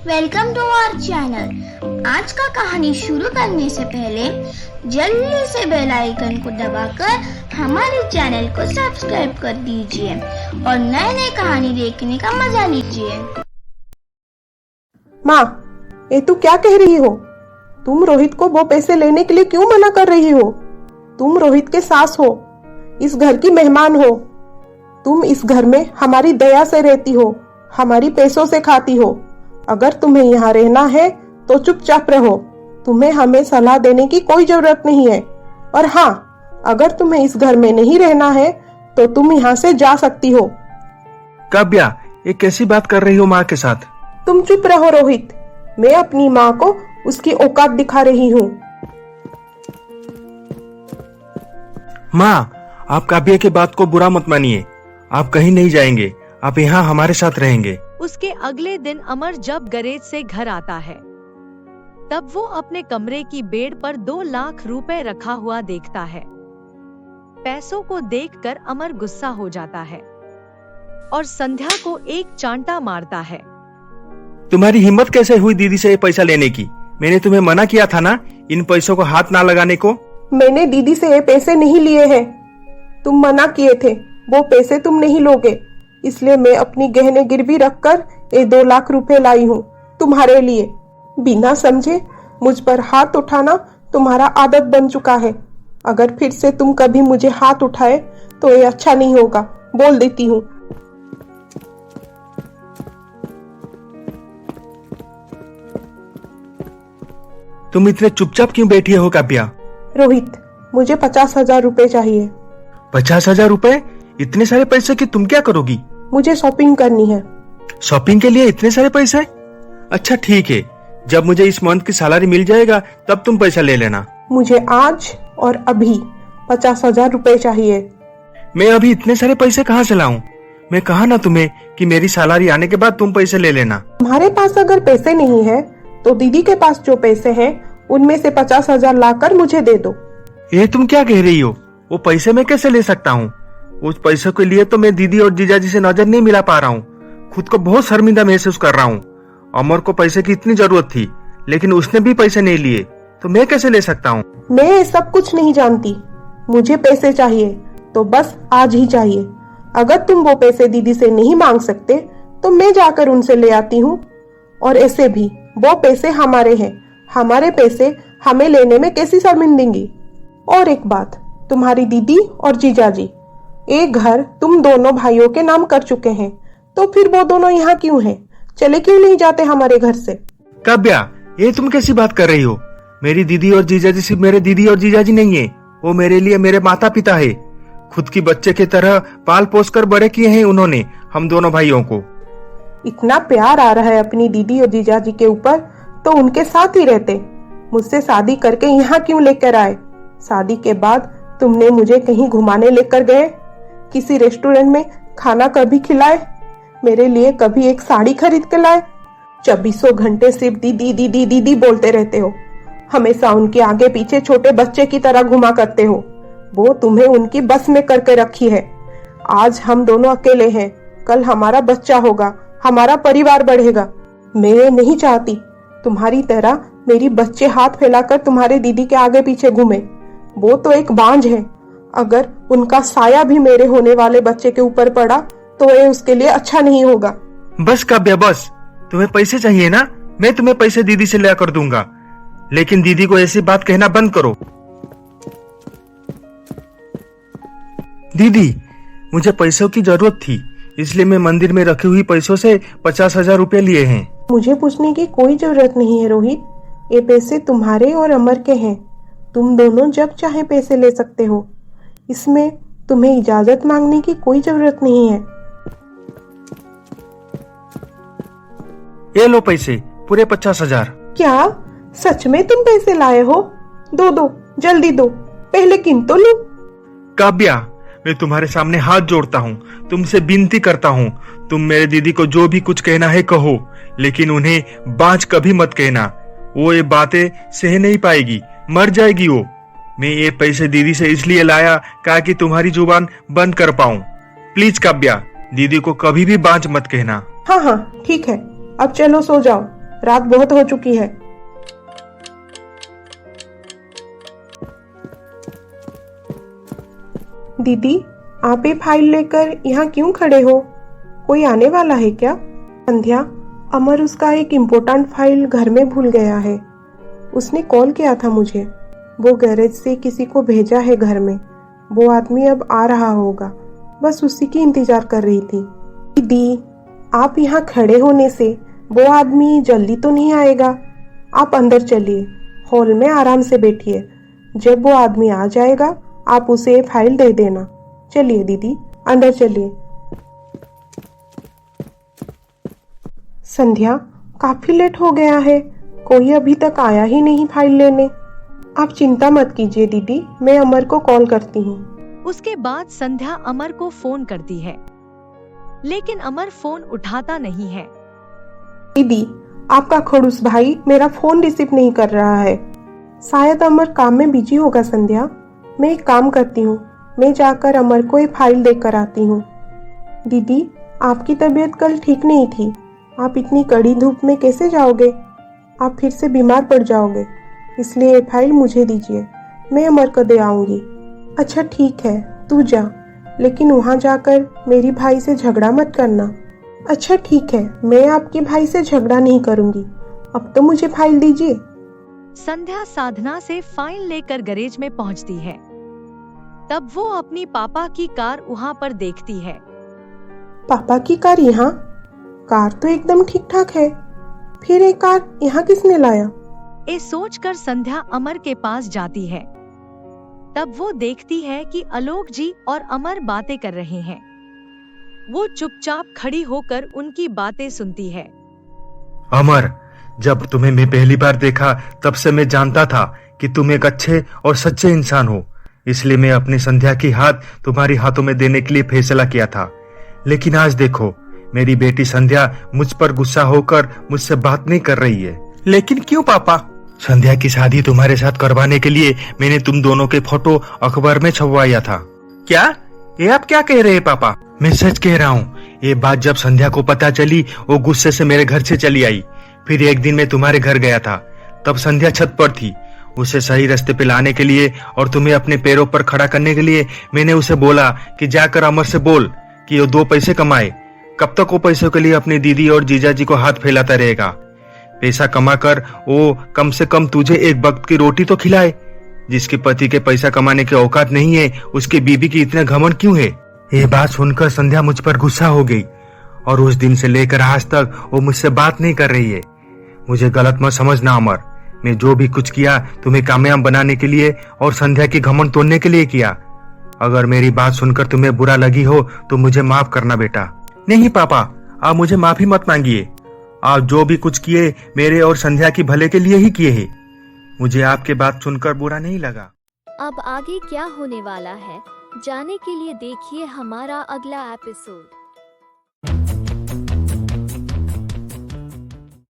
Welcome to our channel. आज का कहानी शुरू करने से पहले जल्दी से बेल आइकन को दबाकर हमारे चैनल को सब्सक्राइब कर दीजिए और नए नए कहानी देखने का मजा लीजिए। माँ, ये तू क्या कह रही हो? तुम रोहित को वो पैसे लेने के लिए क्यों मना कर रही हो? तुम रोहित के सास हो, इस घर की मेहमान हो। तुम इस घर में हमारी दया से रहती हो, हमारी पैसों से खाती हो। अगर तुम्हें यहाँ रहना है तो चुपचाप रहो। तुम्हें हमें सलाह देने की कोई जरूरत नहीं है। और हाँ, अगर तुम्हें इस घर में नहीं रहना है तो तुम यहाँ से जा सकती हो। काव्या, ये कैसी बात कर रही हो माँ के साथ? तुम चुप रहो रोहित। मैं अपनी माँ को उसकी औकात दिखा रही हूँ। माँ, आप काव्या की बात को बुरा मत मानिए। आप कहीं नहीं जाएंगे, आप यहाँ हमारे साथ रहेंगे। उसके अगले दिन अमर जब गैरेज से घर आता है तब वो अपने कमरे की बेड पर 2 लाख रुपए रखा हुआ देखता है। पैसों को देखकर अमर गुस्सा हो जाता है और संध्या को एक चांटा मारता है। तुम्हारी हिम्मत कैसे हुई दीदी से ये पैसा लेने की? मैंने तुम्हें मना किया था ना इन पैसों को हाथ ना लगाने को। मैंने दीदी से ये पैसे नहीं लिए हैं। तुम मना किए थे, वो पैसे तुम नहीं लोगे, इसलिए मैं अपनी गहने गिरवी रखकर ये 2 लाख रुपए लाई हूँ तुम्हारे लिए। बिना समझे मुझ पर हाथ उठाना तुम्हारा आदत बन चुका है। अगर फिर से तुम कभी मुझे हाथ उठाए तो ये अच्छा नहीं होगा, बोल देती हूँ। तुम इतने चुपचाप क्यों बैठी हो काव्या? रोहित, मुझे 50,000 रुपए चाहिए। 50,000 रुपए? इतने सारे पैसे की तुम क्या करोगी? मुझे शॉपिंग करनी है। शॉपिंग के लिए इतने सारे पैसे? अच्छा ठीक है, जब मुझे इस मंथ की सैलरी मिल जाएगा तब तुम पैसा ले लेना। मुझे आज और अभी 50,000 रुपए चाहिए। मैं अभी इतने सारे पैसे कहाँ से लाऊं? मैं कहा ना तुम्हें कि मेरी सैलरी आने के बाद तुम पैसे ले लेना। तुम्हारे पास अगर पैसे नहीं है तो दीदी के पास जो पैसे हैं उनमें से 50,000 लाकर मुझे दे दो। ये तुम क्या कह रही हो? वो पैसे मैं कैसे ले सकता हूँ? उस पैसों के लिए तो मैं दीदी और जीजाजी से नजर नहीं मिला पा रहा हूँ। खुद को बहुत शर्मिंदा महसूस कर रहा हूँ। अमर को पैसे की इतनी जरूरत थी लेकिन उसने भी पैसे नहीं लिए, तो मैं कैसे ले सकता हूँ? मैं ये सब कुछ नहीं जानती। मुझे पैसे चाहिए तो बस आज ही चाहिए। अगर तुम वो पैसे दीदी से नहीं मांग सकते तो मैं जाकर उनसे ले आती हूँ। और ऐसे भी वो पैसे हमारे हैं, हमारे पैसे हमें लेने में कैसी शर्मिंदगी। और एक बात, तुम्हारी दीदी और जीजाजी एक घर तुम दोनों भाइयों के नाम कर चुके हैं, तो फिर वो दोनों यहाँ क्यों हैं? चले क्यों नहीं जाते हमारे घर से? काव्या, ये तुम कैसी बात कर रही हो? मेरी दीदी और जीजाजी सिर्फ मेरे दीदी और जीजाजी नहीं है, वो मेरे लिए मेरे माता पिता है। खुद की बच्चे की तरह पाल पोस कर बड़े किए हैं उन्होंने हम दोनों भाइयों को। इतना प्यार आ रहा है अपनी दीदी और जीजाजी के ऊपर तो उनके साथ ही रहते। मुझसे शादी करके यहाँ क्यों लेकर आए? शादी के बाद तुमने मुझे कहीं घुमाने लेकर गए, किसी रेस्टोरेंट में खाना कभी खिलाए, मेरे लिए कभी एक साड़ी खरीद के लाए? 24 घंटे सिर्फ दीदी दीदी दीदी बोलते रहते हो। हमेशा उनके आगे पीछे छोटे बच्चे की तरह घुमा करते हो। वो तुम्हें उनकी बस में करके रखी है। आज हम दोनों अकेले हैं, कल हमारा बच्चा होगा, हमारा परिवार बढ़ेगा। मैं नहीं चाहती तुम्हारी तरह मेरी बच्चे हाथ फैलाकर तुम्हारे दीदी के आगे पीछे घूमे। वो तो एक बांझ है, अगर उनका साया भी मेरे होने वाले बच्चे के ऊपर पड़ा तो ये उसके लिए अच्छा नहीं होगा। बस काव्या बस, तुम्हें पैसे चाहिए ना? मैं तुम्हें पैसे दीदी से ले कर दूंगा, लेकिन दीदी को ऐसी बात कहना बंद करो। दीदी, मुझे पैसों की जरूरत थी, इसलिए मैं मंदिर में रखे हुई पैसों से 50,000 रुपए लिए हैं। मुझे पूछने की कोई जरूरत नहीं है रोहित, ये पैसे तुम्हारे और अमर के हैं। तुम दोनों जब चाहे पैसे ले सकते हो, इसमें तुम्हें इजाजत मांगने की कोई जरूरत नहीं है। ये लो पैसे, पूरे 50,000। क्या सच में तुम पैसे लाए हो? दो दो, जल्दी दो, पहले किन तो लो। काव्या, मैं तुम्हारे सामने हाथ जोड़ता हूँ, तुमसे विनती करता हूँ, तुम मेरे दीदी को जो भी कुछ कहना है कहो, लेकिन उन्हें बांझ कभी मत कहना। वो ये बातें सह नहीं पाएगी, मर जाएगी वो। मैं ये पैसे दीदी से इसलिए लाया ताकि तुम्हारी जुबान बंद कर पाऊं। प्लीज काव्या, दीदी को कभी भी बांझ मत कहना। हाँ हाँ ठीक है, अब चलो सो जाओ, रात बहुत हो चुकी है। दीदी, आप ये फाइल लेकर यहाँ क्यों खड़े हो? कोई आने वाला है क्या? संध्या, अमर उसका एक इम्पोर्टेंट फाइल घर में भूल गया है। उसने कॉल किया था मुझे। वो गैरेज से किसी को भेजा है घर में। वो आदमी अब आ रहा होगा, बस उसी की इंतजार कर रही थी। दीदी, आप यहाँ खड़े होने से वो आदमी जल्दी तो नहीं आएगा। आप अंदर चलिए, हॉल में आराम से बैठिए। जब वो आदमी आ जाएगा आप उसे ये फाइल दे देना। चलिए दीदी, अंदर चलिए। संध्या, काफी लेट हो गया है, कोई अभी तक आया ही नहीं फाइल लेने। आप चिंता मत कीजिए दीदी, मैं अमर को कॉल करती हूँ। उसके बाद संध्या अमर को फोन करती है, लेकिन अमर फोन उठाता नहीं है। दीदी, आपका खड़ूस भाई मेरा फोन रिसीव नहीं कर रहा है। शायद अमर काम में बिजी होगा। संध्या, मैं एक काम करती हूँ, मैं जाकर अमर को ये फाइल देकर आती हूँ। दीदी, आपकी तबीयत कल ठीक नहीं थी, आप इतनी कड़ी धूप में कैसे जाओगे? आप फिर से बीमार पड़ जाओगे, इसलिए ये फाइल मुझे दीजिए, मैं अमर को दे आऊंगी। अच्छा ठीक है, तू जा, लेकिन वहाँ जाकर मेरी भाई से झगड़ा मत करना। अच्छा ठीक है, मैं आपके भाई से झगड़ा नहीं करूंगी। अब तो मुझे फाइल दीजिए। संध्या साधना से फाइल लेकर गैरेज में पहुंचती है। तब वो अपनी पापा की कार वहाँ पर देखती है। पापा की कार यहाँ? कार तो एकदम ठीक ठाक है, फिर एक कार यहाँ किसने लाया? ये सोचकर संध्या अमर के पास जाती है। तब वो देखती है कि आलोक जी और अमर बातें कर रहे हैं। वो चुपचाप खड़ी होकर उनकी बातें सुनती है। अमर, जब तुम्हें मैं पहली बार देखा तब से मैं जानता था कि तुम एक अच्छे और सच्चे इंसान हो, इसलिए मैं अपनी संध्या की हाथ तुम्हारी हाथों में देने के लिए फैसला किया था। लेकिन आज देखो, मेरी बेटी संध्या मुझ पर गुस्सा होकर मुझसे बात नहीं कर रही है। लेकिन क्यों पापा? संध्या की शादी तुम्हारे साथ करवाने के लिए मैंने तुम दोनों के फोटो अखबार में छपवाया था। क्या? ये आप क्या कह रहे हैं पापा? मैं सच कह रहा हूँ। ये बात जब संध्या को पता चली, वो गुस्से से मेरे घर से चली आई। फिर एक दिन मैं तुम्हारे घर गया था, तब संध्या छत पर थी। उसे सही रास्ते पे लाने के लिए और तुम्हें अपने पैरों पर खड़ा करने के लिए मैंने उसे बोला कि जाकर अमर से बोल कि वो 2 पैसे कमाए। कब तक वो पैसों के लिए अपनी दीदी और जीजा जी को हाथ फैलाता रहेगा? पैसा कमाकर वो कम से कम तुझे एक वक्त की रोटी तो खिलाए। जिसके पति के पैसा कमाने की औकात नहीं है, उसकी बीबी की इतना घमंड क्यों है? ये बात सुनकर संध्या मुझ पर गुस्सा हो गई और उस दिन से लेकर आज तक वो मुझसे बात नहीं कर रही है। मुझे गलत मत समझना अमर, मैं जो भी कुछ किया तुम्हें कामयाब बनाने के लिए और संध्या की घमंड तोड़ने के लिए किया। अगर मेरी बात सुनकर तुम्हें बुरा लगी हो तो मुझे माफ करना बेटा। नहीं पापा, आप मुझे माफी मत मांगिए। आप जो भी कुछ किए मेरे और संध्या की भले के लिए ही किए हैं। मुझे आपके बात सुनकर बुरा नहीं लगा। अब आगे क्या होने वाला है जानने के लिए देखिए हमारा अगला एपिसोड।